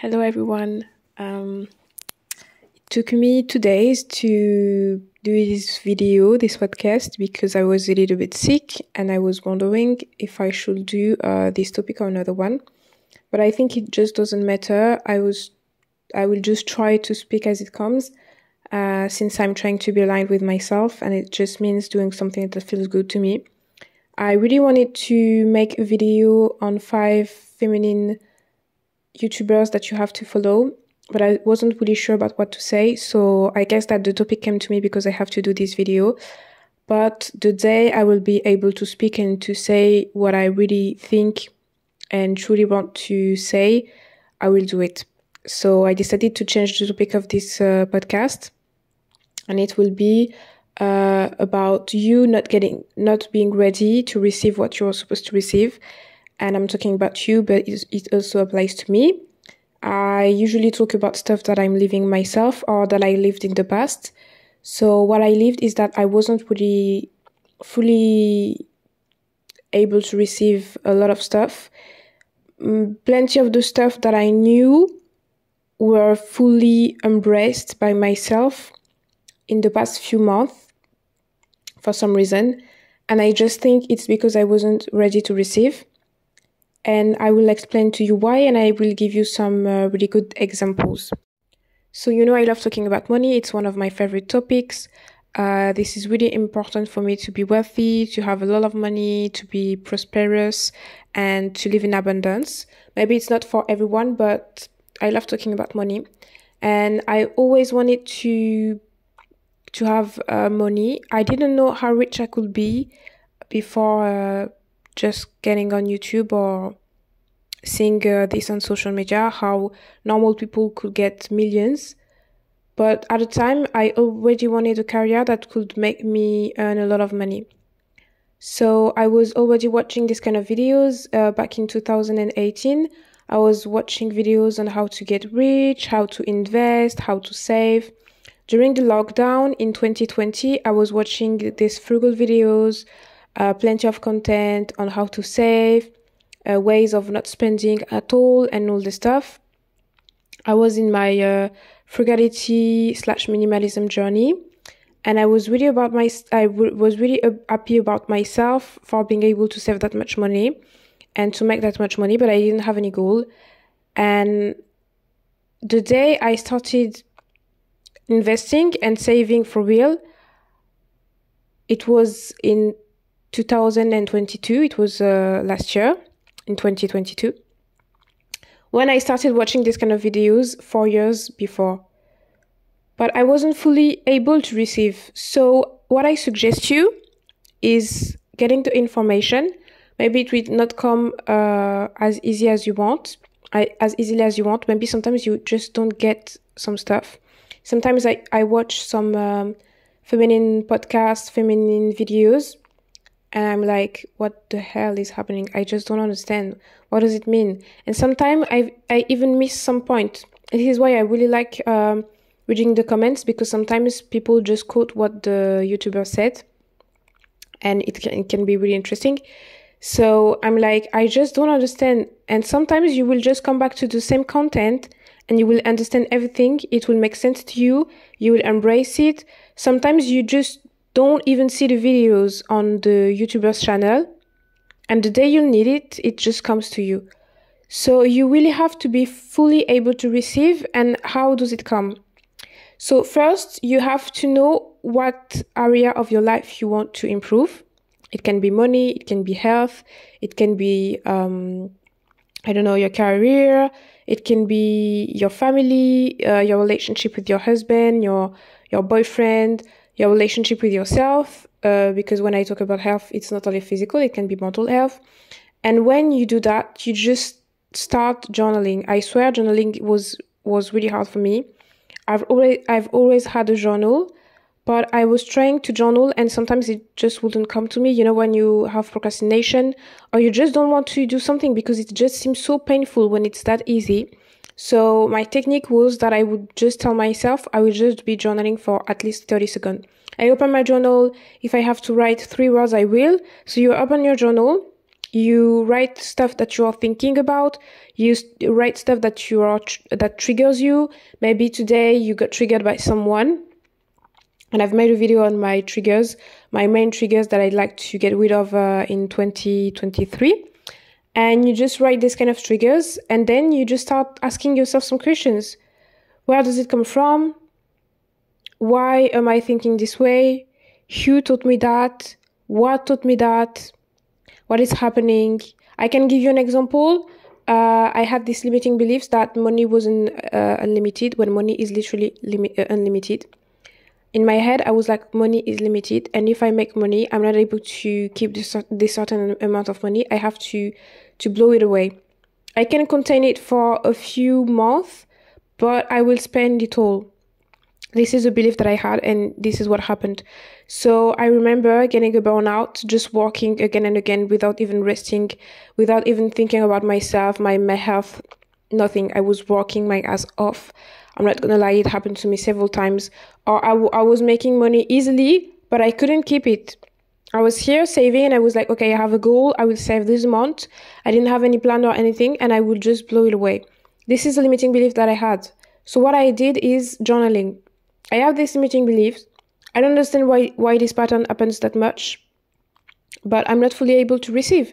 Hello everyone. It took me 2 days to do this podcast, because I was a little bit sick and I was wondering if I should do this topic or another one. But I think it just doesn't matter. I will just try to speak as it comes, since I'm trying to be aligned with myself, and it just means doing something that feels good to me. I really wanted to make a video on 5 feminine YouTubers that you have to follow, but I wasn't really sure about what to say, so I guess that the topic came to me because I have to do this video. But the day I will be able to speak and to say what I really think and truly want to say, I will do it. So I decided to change the topic of this podcast, and it will be about you not being ready to receive what you're supposed to receive. And I'm talking about you, but it also applies to me. I usually talk about stuff that I'm living myself or that I lived in the past. So what I lived is that I wasn't really fully able to receive a lot of stuff. Plenty of the stuff that I knew were fully embraced by myself in the past few months for some reason. And I just think it's because I wasn't ready to receive. And I will explain to you why, and I will give you some really good examples. So I love talking about money. It's one of my favorite topics. This is really important for me to be wealthy, to have a lot of money, to be prosperous, and to live in abundance. Maybe it's not for everyone, but I love talking about money. And I always wanted to have money. I didn't know how rich I could be before just getting on YouTube or seeing this on social media, how normal people could get millions. But at the time, I already wanted a career that could make me earn a lot of money. So I was already watching this kind of videos back in 2018. I was watching videos on how to get rich, how to invest, how to save. During the lockdown in 2020, I was watching these frugal videos, plenty of content on how to save, ways of not spending at all, and all the stuff. I was in my frugality/minimalism journey, and I was really happy about myself for being able to save that much money and to make that much money, but I didn't have any goal. And the day I started investing and saving for real, it was in 2022. It was last year, in 2022, when I started watching this kind of videos 4 years before. But I wasn't fully able to receive. So what I suggest you is getting the information. Maybe it will not come as easily as you want. Maybe sometimes you just don't get some stuff. Sometimes I watch some feminine podcasts, feminine videos, and I'm like, what the hell is happening? I just don't understand. What does it mean? And sometimes I even miss some point. And this is why I really like reading the comments, because sometimes people just quote what the YouTuber said, and it can be really interesting. So I'm like, I just don't understand. And sometimes you will just come back to the same content and you will understand everything. It will make sense to you. You will embrace it. Sometimes you just don't even see the videos on the YouTuber's channel, and the day you need it, it just comes to you. So you really have to be fully able to receive. And how does it come? So first, you have to know what area of your life you want to improve. It can be money, it can be health, it can be, your career, it can be your family, your relationship with your husband, your boyfriend, your relationship with yourself, because when I talk about health, it's not only physical, it can be mental health. And when you do that, you just start journaling. I swear journaling was really hard for me. I've always had a journal, but I was trying to journal and sometimes it just wouldn't come to me. When you have procrastination or you just don't want to do something because it just seems so painful when it's that easy. So my technique was that I would just tell myself I will just be journaling for at least 30 seconds. I open my journal. If I have to write 3 words, I will. So you open your journal You write stuff that you are thinking about. You write stuff that that triggers you. Maybe today you got triggered by someone, and I've made a video on my triggers, my main triggers that I'd like to get rid of in 2023. And you just write this kind of triggers, and then you just start asking yourself some questions. Where does it come from? Why am I thinking this way? Who taught me that? What taught me that? What is happening? I can give you an example. I had these limiting beliefs that money wasn't unlimited, when money is literally unlimited. In my head, I was like, money is limited, and if I make money, I'm not able to keep this certain amount of money. I have to blow it away. I can contain it for a few months, but I will spend it all. This is a belief that I had, and this is what happened. So I remember getting a burnout, just working again and again without even resting, without even thinking about myself, my health, nothing. I was working my ass off. I'm not gonna lie, it happened to me several times. Or I was making money easily, but I couldn't keep it. I was here saving, and I was like, okay, I have a goal. I will save this amount. I didn't have any plan or anything, and I would just blow it away. This is a limiting belief that I had. So what I did is journaling. I have these limiting beliefs. I don't understand why this pattern happens that much, but I'm not fully able to receive.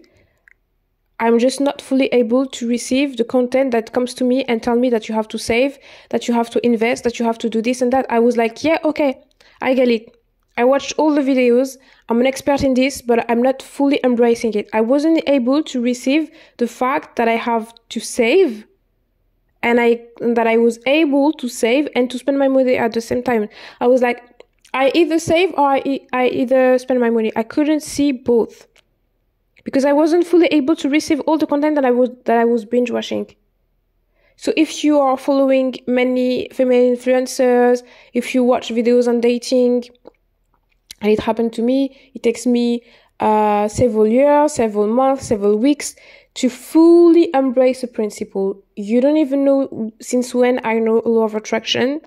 I'm just not fully able to receive the content that comes to me and tell me that you have to save, that you have to invest, that you have to do this and that. I was like, yeah, okay, I get it. I watched all the videos. I'm an expert in this, but I'm not fully embracing it. I wasn't able to receive the fact that I have to save, and that I was able to save and to spend my money at the same time. I was like, I either save or I either spend my money. I couldn't see both, because I wasn't fully able to receive all the content that I was binge watching. So if you are following many female influencers, if you watch videos on dating, and it happened to me, it takes me several years, several months, several weeks to fully embrace a principle. You don't even know since when I know law of attraction,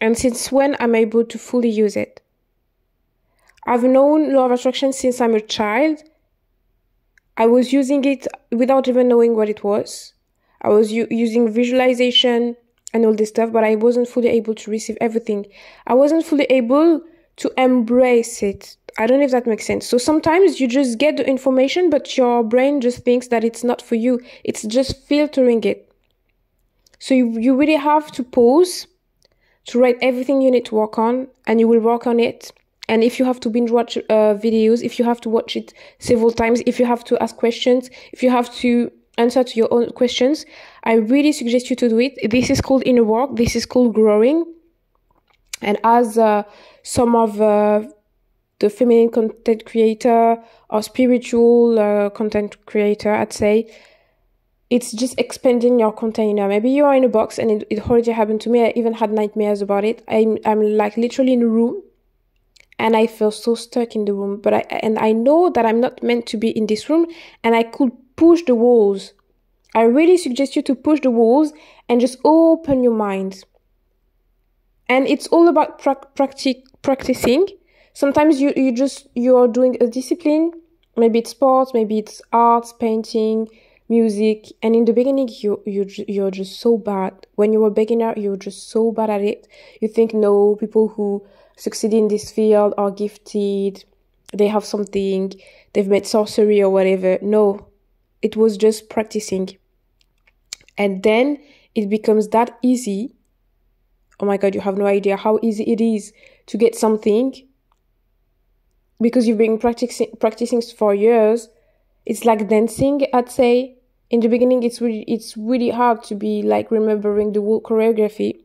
and since when I'm able to fully use it. I've known law of attraction since I'm a child. I was using it without even knowing what it was. I was using visualization and all this stuff, but I wasn't fully able to receive everything. I wasn't fully able to embrace it. I don't know if that makes sense. So sometimes you just get the information, but your brain just thinks that it's not for you. It's just filtering it. So you really have to pause to write everything you need to work on, and you will work on it. And if you have to binge watch videos, if you have to watch it several times, if you have to ask questions, if you have to answer to your own questions, I really suggest you to do it. This is called inner work. This is called growing. And as some of the feminine content creator or spiritual content creator, I'd say, it's just expanding your container. Maybe you are in a box, and it already happened to me. I even had nightmares about it. I'm like literally in a room, and I feel so stuck in the room. But I know that I'm not meant to be in this room, and I could push the walls. I really suggest you to push the walls and just open your mind. And it's all about practicing. Sometimes you're doing a discipline. Maybe it's sports, maybe it's arts, painting, music. And in the beginning, you're just so bad. When you're a beginner, you're just so bad at it. You think, no, people who succeed in this field are gifted. They have something. They've made sorcery or whatever. No, it was just practicing. And then it becomes that easy. Oh my God, you have no idea how easy it is to get something, because you've been practicing for years. It's like dancing, I'd say. In the beginning, it's really hard to be like remembering the whole choreography.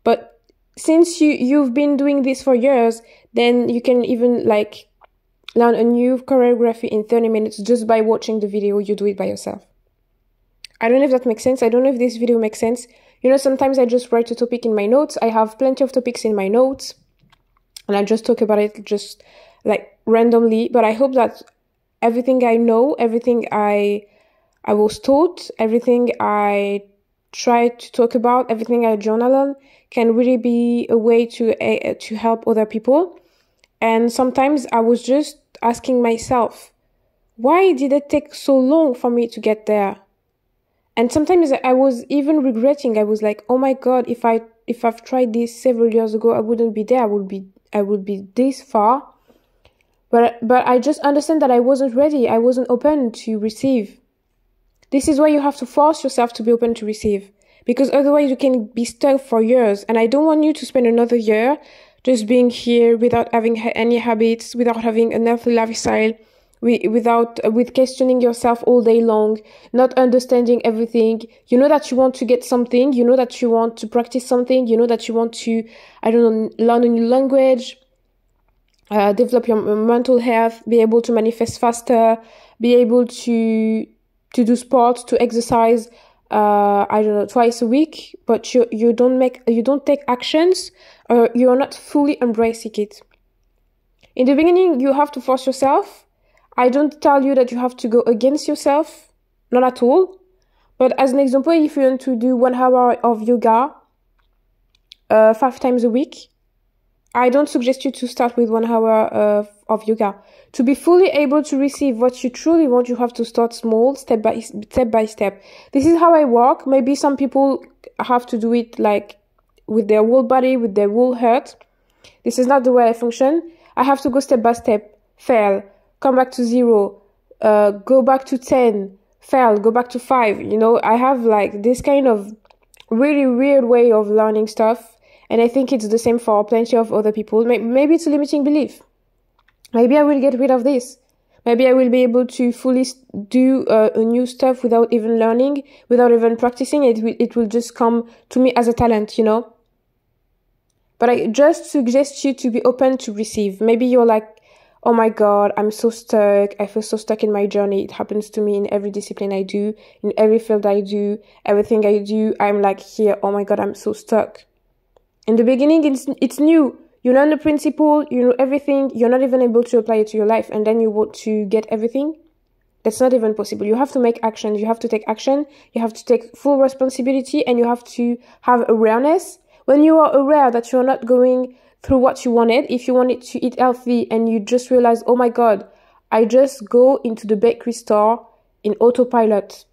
But since you've been doing this for years, then you can even like learn a new choreography in 30 minutes just by watching the video. You do it by yourself. I don't know if that makes sense. I don't know if this video makes sense. You know, sometimes I just write a topic in my notes. I have plenty of topics in my notes, and I just talk about it just like randomly. But I hope that everything I know, everything I was taught, everything I try to talk about, everything I journal on can really be a way to help other people. And sometimes I was just asking myself, why did it take so long for me to get there? And sometimes I was even regretting. I was like, oh my God, if I've tried this several years ago, I wouldn't be there. I would be this far. But I just understand that I wasn't ready. I wasn't open to receive. This is why you have to force yourself to be open to receive. Because otherwise you can be stuck for years. And I don't want you to spend another year just being here without having any habits, without having a healthy lifestyle, with questioning yourself all day long, not understanding everything. You know that you want to get something. You know that you want to practice something. You know that you want to, I don't know, learn a new language, develop your mental health, be able to manifest faster, be able to do sports, to exercise, I don't know, twice a week, but you don't take actions, or you're not fully embracing it. In the beginning, you have to force yourself. I don't tell you that you have to go against yourself, not at all. But as an example, if you want to do 1 hour of yoga 5 times a week, I don't suggest you to start with 1 hour of yoga. To be fully able to receive what you truly want, you have to start small, step by step. This is how I work. Maybe some people have to do it like with their whole body, with their whole heart. This is not the way I function. I have to go step by step, fail, come back to 0, go back to 10, fail, go back to 5. You know, I have like this kind of really weird way of learning stuff. And I think it's the same for plenty of other people. Maybe it's a limiting belief. Maybe I will get rid of this. Maybe I will be able to fully do a new stuff without even learning, without even practicing. It will just come to me as a talent, you know. But I just suggest you to be open to receive. Maybe you're like, oh my God, I'm so stuck. I feel so stuck in my journey. It happens to me in every discipline I do, in every field I do, everything I do. I'm like here, oh my God, I'm so stuck. In the beginning, it's new. You learn the principle, you know everything, you're not even able to apply it to your life, and then you want to get everything. That's not even possible. You have to make action. You have to take action. You have to take full responsibility, and you have to have awareness. When you are aware that you're not going through what you wanted, if you wanted to eat healthy and you just realize, oh my God, I just go into the bakery store in autopilot.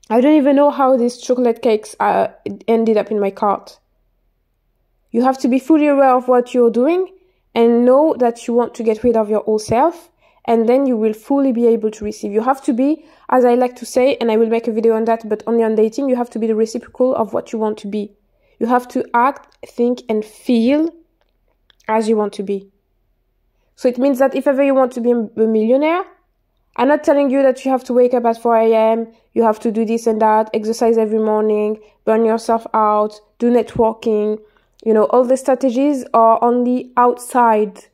I don't even know how these chocolate cakes ended up in my cart. You have to be fully aware of what you're doing and know that you want to get rid of your old self, and then you will fully be able to receive. You have to be, as I like to say, and I will make a video on that, but only on dating, you have to be the reciprocal of what you want to be. You have to act, think, and feel as you want to be. So it means that if ever you want to be a millionaire, I'm not telling you that you have to wake up at 4 a.m., you have to do this and that, exercise every morning, burn yourself out, do networking. You know, all the strategies are only outside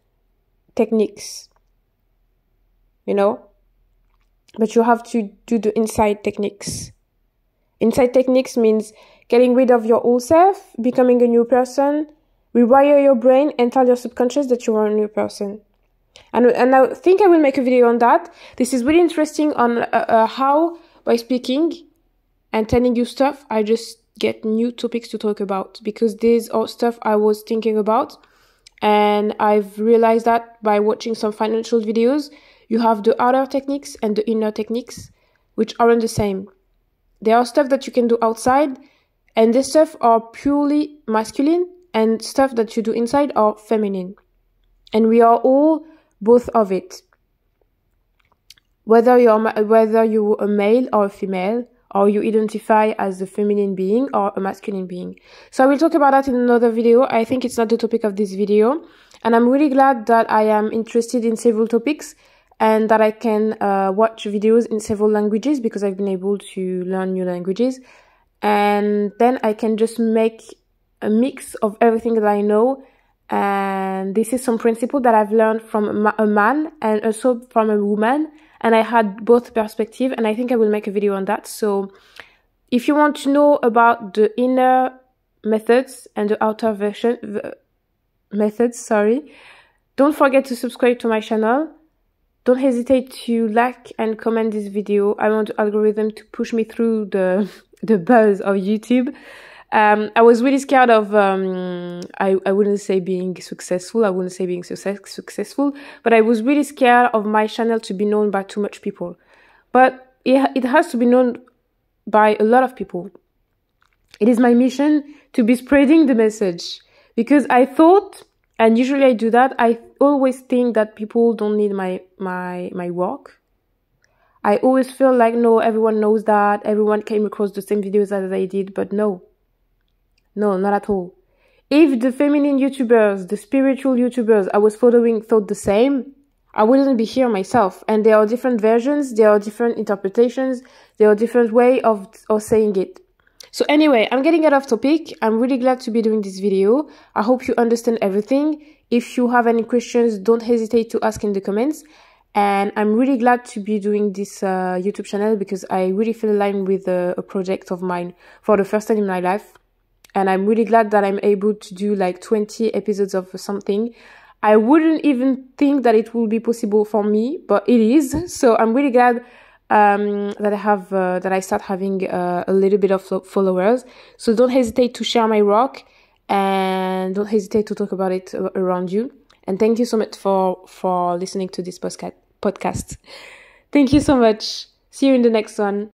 techniques, you know, but you have to do the inside techniques. Inside techniques means getting rid of your old self, becoming a new person, rewire your brain and tell your subconscious that you are a new person. And I think I will make a video on that. This is really interesting on how, by speaking and telling you stuff, I just get new topics to talk about, because these are stuff I was thinking about, and I've realized that by watching some financial videos, you have the outer techniques and the inner techniques, which aren't the same. There are stuff that you can do outside, and this stuff are purely masculine, and stuff that you do inside are feminine, and we are all both of it. Whether you're a male or a female, or you identify as a feminine being or a masculine being. So I will talk about that in another video. I think it's not the topic of this video. And I'm really glad that I am interested in several topics and that I can watch videos in several languages, because I've been able to learn new languages. And then I can just make a mix of everything that I know. And this is some principle that I've learned from a man and also from a woman. And I had both perspectives, and I think I will make a video on that. So if you want to know about the inner methods and the outer methods, don't forget to subscribe to my channel. Don't hesitate to like and comment this video. I want the algorithm to push me through the buzz of YouTube. I was really scared of, I wouldn't say being successful. I wouldn't say being successful, but I was really scared of my channel to be known by too much people. But it has to be known by a lot of people. It is my mission to be spreading the message, because I thought, and usually I do that, I always think that people don't need my work. I always feel like, no, everyone knows that, everyone came across the same videos as I did, but no, not at all. If the feminine YouTubers, the spiritual YouTubers I was following thought the same, I wouldn't be here myself. And there are different versions, there are different interpretations, there are different way of saying it. So anyway, I'm getting out of topic. I'm really glad to be doing this video. I hope you understand everything. If you have any questions, don't hesitate to ask in the comments. And I'm really glad to be doing this YouTube channel, because I really feel aligned with a project of mine for the first time in my life. And I'm really glad that I'm able to do like 20 episodes of something. I wouldn't even think that it will be possible for me, but it is. So I'm really glad that I start having a little bit of followers. So don't hesitate to share my work, and don't hesitate to talk about it around you. And thank you so much for listening to this podcast. Thank you so much. See you in the next one.